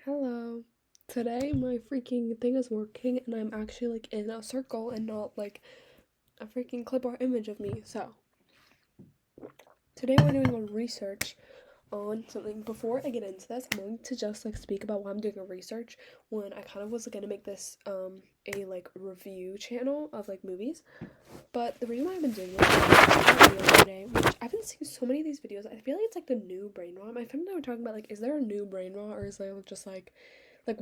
Hello. Today my freaking thing is working and I'm actually like in a circle and not like a freaking clipboard image of me. So, today we're doing a research on something. Before I get into this, I'm going to just like speak about why I'm doing a research when I kind of was gonna make this a like review channel of like movies. But the reason why I've been doing this is today, which I've been seeing so many of these videos. I feel like it's like the new brain rot. My friend and I were talking about like, is there a new brain rot or is there just like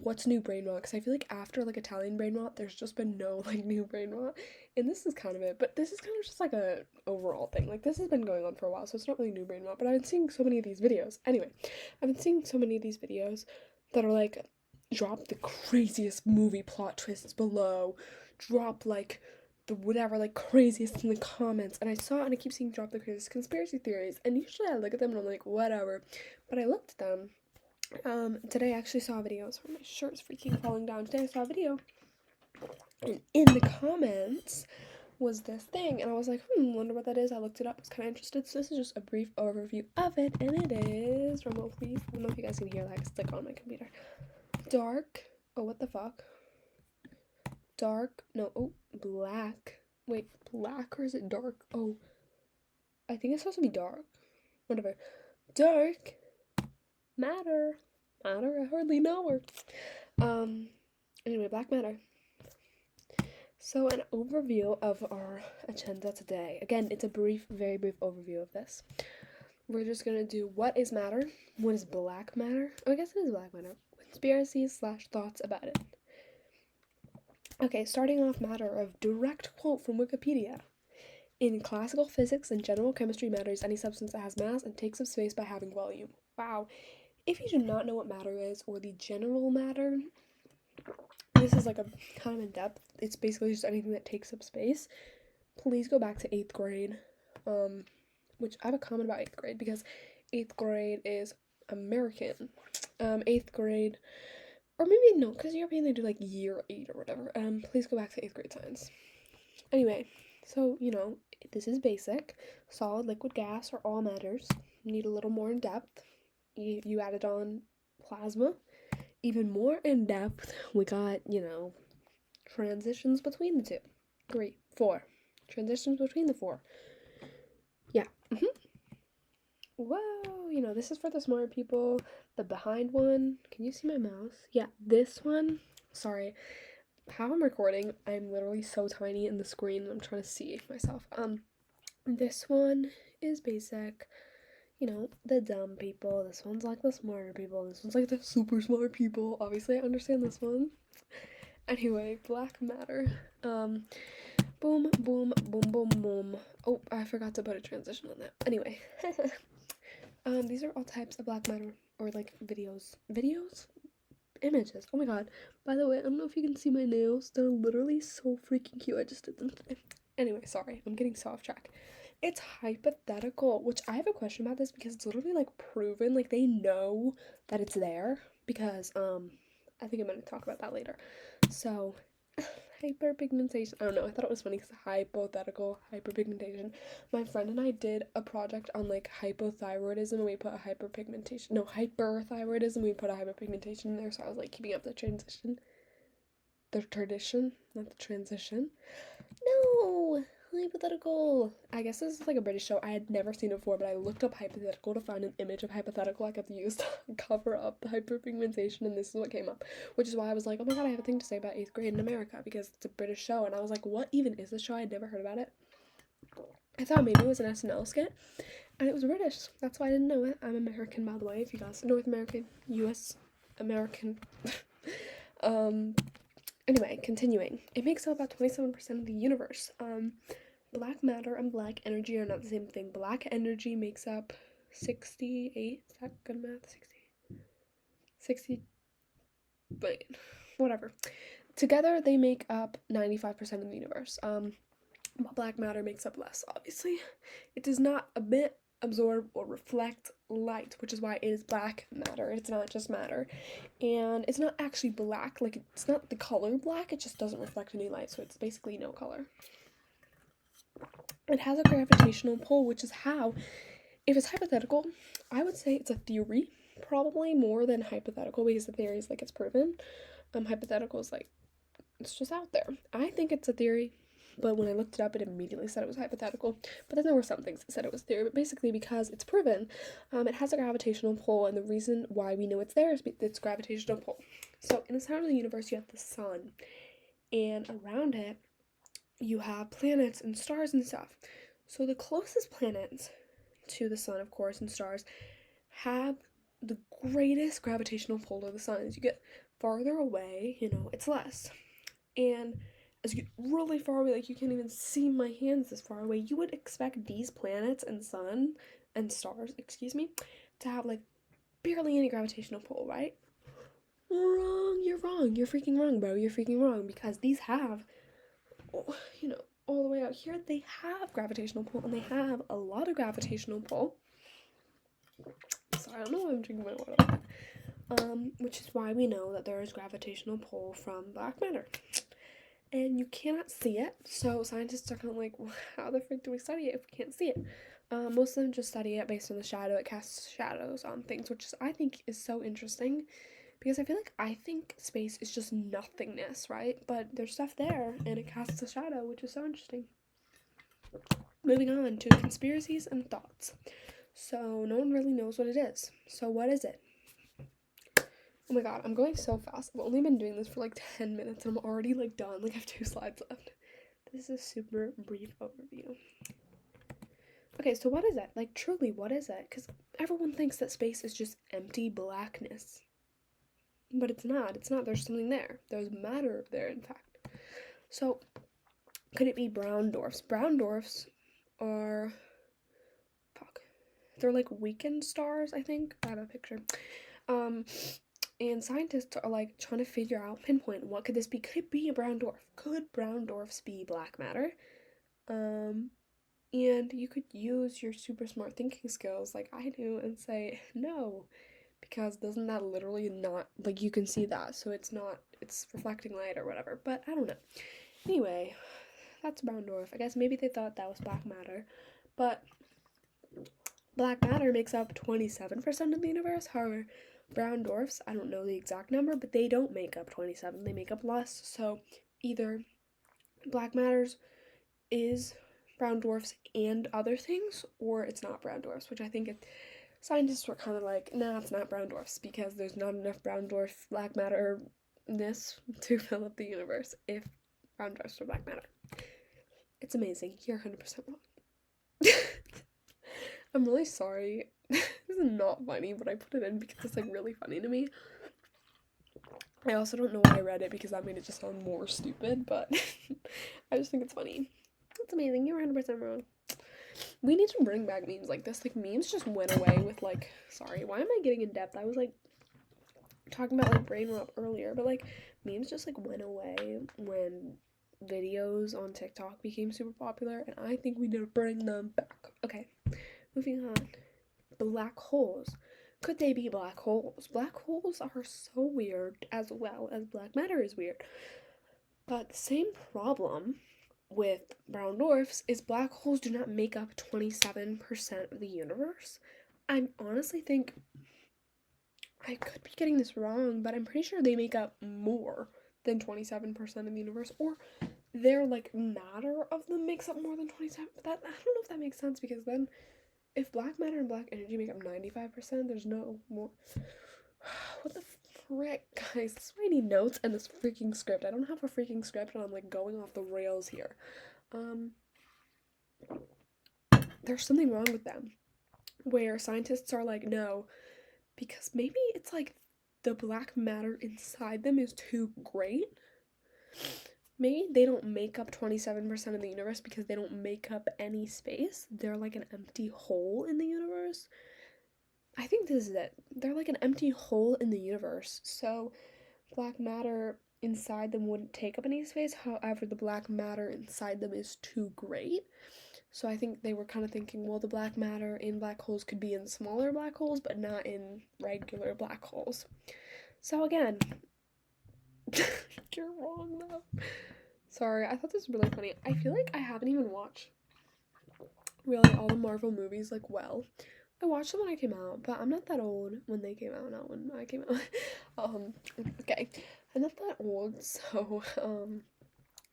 what's new brain rot? Because I feel like after like Italian brain rot, there's just been no like new brain rot, and this is kind of it. But this is kind of just like a overall thing. Like this has been going on for a while, so it's not really new brain rot. But I've been seeing so many of these videos. Anyway, I've been seeing so many of these videos that are like, drop the craziest movie plot twists below, drop like the whatever like craziest in the comments, and I saw and I keep seeing drop the craziest conspiracy theories, and usually I look at them and I'm like whatever, but I looked at them. Today I actually saw a video. Sorry, my shirt's freaking falling down. Today I saw a video, and in the comments was this thing, and I was like, wonder what that is. I looked it up. I was kind of interested. So this is just a brief overview of it, and it is remote, please. I don't know if you guys can hear that. It's like on my computer. Dark. Oh, what the fuck? Dark. No. Oh, black. Wait, black or is it dark? Oh, I think it's supposed to be dark. Whatever. Dark matter. Matter. I hardly know her. Anyway, black matter. So an overview of our agenda today. Again, it's a brief, very brief overview of this. We're just gonna do what is matter, what is black matter. Oh, I guess it is black matter. Conspiracies / thoughts about it. Okay, starting off matter of direct quote from Wikipedia. In classical physics and general chemistry, matter is any substance that has mass and takes up space by having volume. Wow. If you do not know what matter is, or the general matter, this is like a kind of in depth. It's basically just anything that takes up space. Please go back to 8th grade. Which I have a comment about 8th grade because 8th grade is American. 8th grade, or maybe no, because European they do like year 8 or whatever. Please go back to 8th grade science. Anyway, so this is basic. Solid, liquid, gas are all matters. Need a little more in depth. You added on plasma. Even more in depth, we got, transitions between the two. 3, 4. Transitions between the 4. Yeah. Whoa, this is for the smart people. The behind one. Can you see my mouse? Yeah, this one. Sorry. How I'm recording, I'm literally so tiny in the screen and I'm trying to see myself. This one is basic. The dumb people. This one's like the smarter people. This one's like the super smart people. Obviously, I understand this one. Anyway, black matter. Boom, boom, boom, boom, boom. Oh, I forgot to put a transition on that. Anyway. These are all types of black matter, or like videos. Videos? Images. Oh my god. By the way, I don't know if you can see my nails. They're literally so freaking cute. I just did them today. Anyway, sorry. I'm getting so off track. It's hypothetical, which I have a question about this because it's literally like proven, like they know that it's there because I think I'm gonna talk about that later. So hyperpigmentation. I don't know. I thought it was funny because hypothetical hyperpigmentation. My friend and I did a project on like hypothyroidism and we put a hyperpigmentation. No, hyperthyroidism. We put a hyperpigmentation in there. So I was like keeping up the transition. The tradition, not the transition. No, hypothetical. I guess this is like a British show. I had never seen it before, but I looked up hypothetical to find an image of hypothetical I could use to cover up the hyperpigmentation, and this is what came up. Which is why I was like, oh my god, I have a thing to say about 8th grade in America because it's a British show, and I was like, what even is this show? I had never heard about it. I thought maybe it was an SNL skit, and it was British. That's why I didn't know it. I'm American, by the way. If you guys, North American, U.S. American. Anyway, continuing. It makes up about 27% of the universe. Black matter and black energy are not the same thing. Black energy makes up 68. Is that good math? 60. Wait, whatever. Together, they make up 95% of the universe. But black matter makes up less, obviously. It does not emit, absorb, or reflect light, which is why it is black matter. It's not just matter. And it's not actually black, like it's not the color black, it just doesn't reflect any light, so it's basically no color. It has a gravitational pull, which is how, if it's hypothetical, I would say it's a theory, Probably more than hypothetical, because the theory is like it's proven. Hypothetical is like it's just out there. I think it's a theory, but when I looked it up, it immediately said it was hypothetical. But then there were some things that said it was theory. But basically, because it's proven, it has a gravitational pull, and the reason why we know it's there is its gravitational pull. So in the center of the universe, you have the sun, and around it, you have planets and stars and stuff. So the closest planets to the sun, of course, and stars have the greatest gravitational pull to the sun. As you get farther away, it's less. And as you get really far away, like you can't even see my hands this far away, you would expect these planets and sun and stars, to have like barely any gravitational pull, right? Wrong, you're wrong. You're freaking wrong, bro. You're freaking wrong, because these have, all the way out here, they have gravitational pull, and they have a lot of gravitational pull. Sorry, I don't know why I'm drinking my water. Which is why we know that there is gravitational pull from black matter. And you cannot see it, so scientists are kind of like, well, how the frick do we study it if we can't see it? Most of them just study it based on the shadow. It casts shadows on things, which I think is so interesting, because I think space is just nothingness, right? But there's stuff there, and it casts a shadow, which is so interesting. Moving on to conspiracies and thoughts. So no one really knows what it is. So what is it? Oh my god, I'm going so fast. I've only been doing this for like 10 minutes and I'm already like done. Like I have 2 slides left. This is a super brief overview. Okay, so what is it? Like truly, what is it? Because everyone thinks that space is just empty blackness. But it's not. It's not. There's something there. There's matter there, in fact. So, could it be brown dwarfs? Brown dwarfs are... They're like weakened stars, I think. I have a picture. And scientists are like trying to figure out, pinpoint, what could this be? Could it be a brown dwarf? Could brown dwarfs be black matter? And you could use your super smart thinking skills like I do and say no, because doesn't that literally not, like you can see that, so it's reflecting light or whatever, but I don't know. Anyway, that's a brown dwarf. I guess maybe they thought that was black matter, but black matter makes up 27% of the universe. However, brown dwarfs, I don't know the exact number, but they don't make up 27. They make up less. So either black matters is brown dwarfs and other things, or it's not brown dwarfs, which I think scientists were kind of like, nah, it's not brown dwarfs, because there's not enough brown dwarf black matter-ness to fill up the universe if brown dwarfs were black matter. It's amazing. You're 100% wrong. I'm really sorry. This is not funny, but I put it in because it's like really funny to me. I also don't know why I read it, because that made it just sound more stupid, but I just think it's funny. It's amazing. You're 100% wrong. We need to bring back memes like this. Like, memes just went away with, like, sorry, why am I getting in depth? I was, like, talking about, like, brain rot earlier, but, like, memes just, like, went away when videos on TikTok became super popular, and I think we need to bring them back. Okay, moving on. Black holes. Could they be black holes? Black holes are so weird, as well as black matter is weird. But the same problem with brown dwarfs is black holes do not make up 27% of the universe. I honestly think, I could be getting this wrong, but I'm pretty sure they make up more than 27% of the universe, or their like matter of them makes up more than 27. But that, I don't know if that makes sense, because then if black matter and black energy make up 95%, there's no more. What the frick, guys? This is why I need notes and this freaking script. I don't have a freaking script, and I'm like going off the rails here. There's something wrong with them, where scientists are like, no, because maybe it's like the black matter inside them is too great. Maybe they don't make up 27% of the universe because they don't make up any space. They're like an empty hole in the universe. I think this is it. They're like an empty hole in the universe. So black matter inside them wouldn't take up any space. However, the black matter inside them is too great. So I think they were kind of thinking, well, the black matter in black holes could be in smaller black holes, but not in regular black holes. So again, you're wrong though. Sorry, I thought this was really funny. I feel like I haven't even watched really all the Marvel movies like well. I watched them when I came out, but I'm not that old when they came out, not when I came out. um, okay. I'm not that old, so,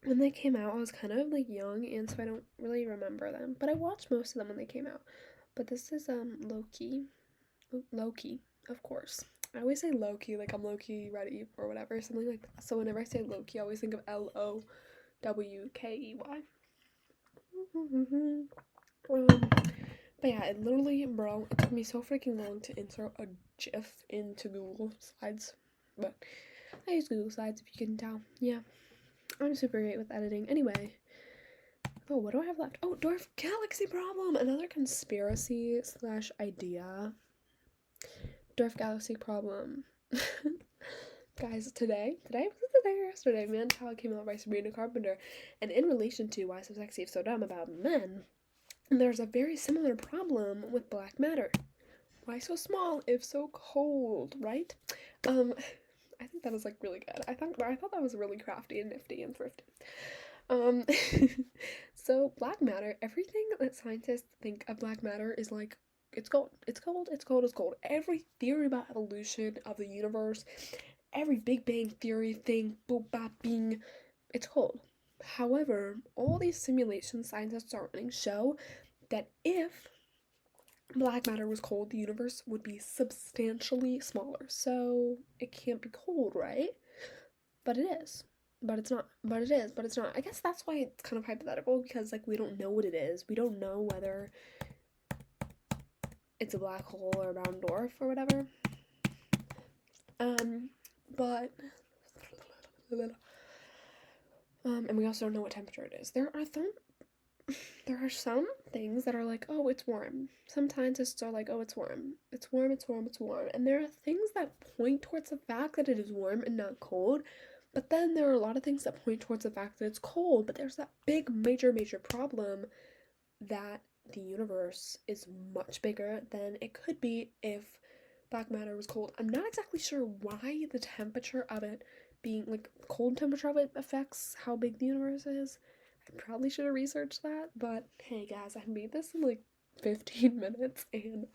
when they came out, I was kind of, like, young, and so I don't really remember them. But I watched most of them when they came out. But this is, Loki. Loki, of course. I always say Loki, like I'm Loki ready or whatever, something like that. So whenever I say Loki, I always think of Lowkey. But yeah, it literally, bro, it took me so freaking long to insert a GIF into Google Slides. But I use Google Slides if you can tell. Yeah, I'm super great with editing. Anyway, oh, what do I have left? Oh, dwarf galaxy problem, another conspiracy slash idea. Dwarf galaxy problem. Guys, today was it today or yesterday? Man Child came out by Sabrina Carpenter, and in relation to Why So Sexy If So Dumb About Men, there's a very similar problem with black matter. Why so small if so cold, right? I think that was like really good. I thought that was really crafty and nifty and thrifty. Um, so black matter, everything that scientists think of black matter is like it's cold. It's cold. It's cold. It's cold. Every theory about evolution of the universe, every Big Bang Theory thing, boop bop bing, it's cold. However, all these simulations scientists are running show that if black matter was cold, the universe would be substantially smaller. So it can't be cold, right? But it is. But it's not. But it is. But it's not. I guess that's why it's kind of hypothetical because like we don't know what it is. We don't know whether it's a black hole or a brown dwarf or whatever. But and we also don't know what temperature it is. There are some things that are like, oh, it's warm. Some scientists are like, oh, it's warm. It's warm, it's warm, it's warm. And there are things that point towards the fact that it is warm and not cold. But then there are a lot of things that point towards the fact that it's cold. But there's that big, major, major problem that the universe is much bigger than it could be if black matter was cold. I'm not exactly sure why the temperature of it being, like, cold temperature of it affects how big the universe is. I probably should have researched that, but hey guys, I made this in like 15 minutes and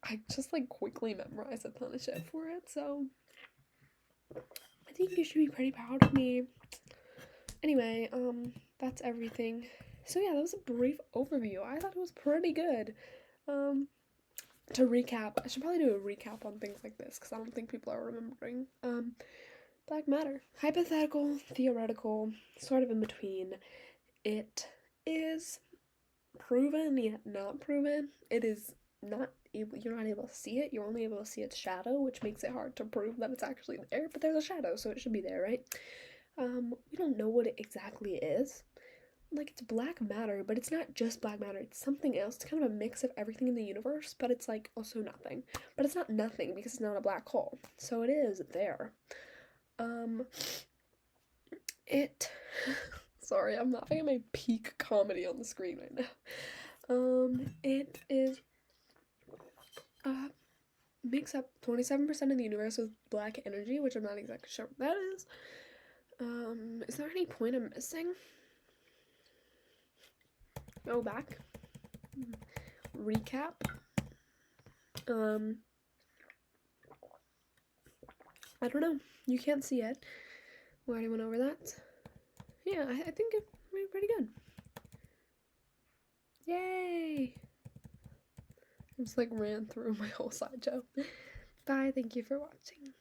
I just like quickly memorized a ton of shit for it, so I think you should be pretty proud of me. Anyway, that's everything. So yeah, that was a brief overview. I thought it was pretty good. To recap, I should probably do a recap on things like this because I don't think people are remembering. Black matter. Hypothetical, theoretical, sort of in between. It is proven yet not proven. It is not able, you're not able to see it. You're only able to see its shadow, which makes it hard to prove that it's actually there, but there's a shadow, so it should be there, right? We don't know what it exactly is. Like, it's black matter, but it's not just black matter. It's something else. It's kind of a mix of everything in the universe, but it's like also nothing. But it's not nothing because it's not a black hole. So it is there. It sorry, I'm laughing at my peak comedy on the screen right now. It is makes up 27% of the universe with black energy, which I'm not exactly sure what that is. Is there any point I'm missing? Go back. Recap. I don't know. You can't see it. We already went over that. Yeah, I think it went pretty good. Yay! I just like ran through my whole slideshow. Bye, thank you for watching.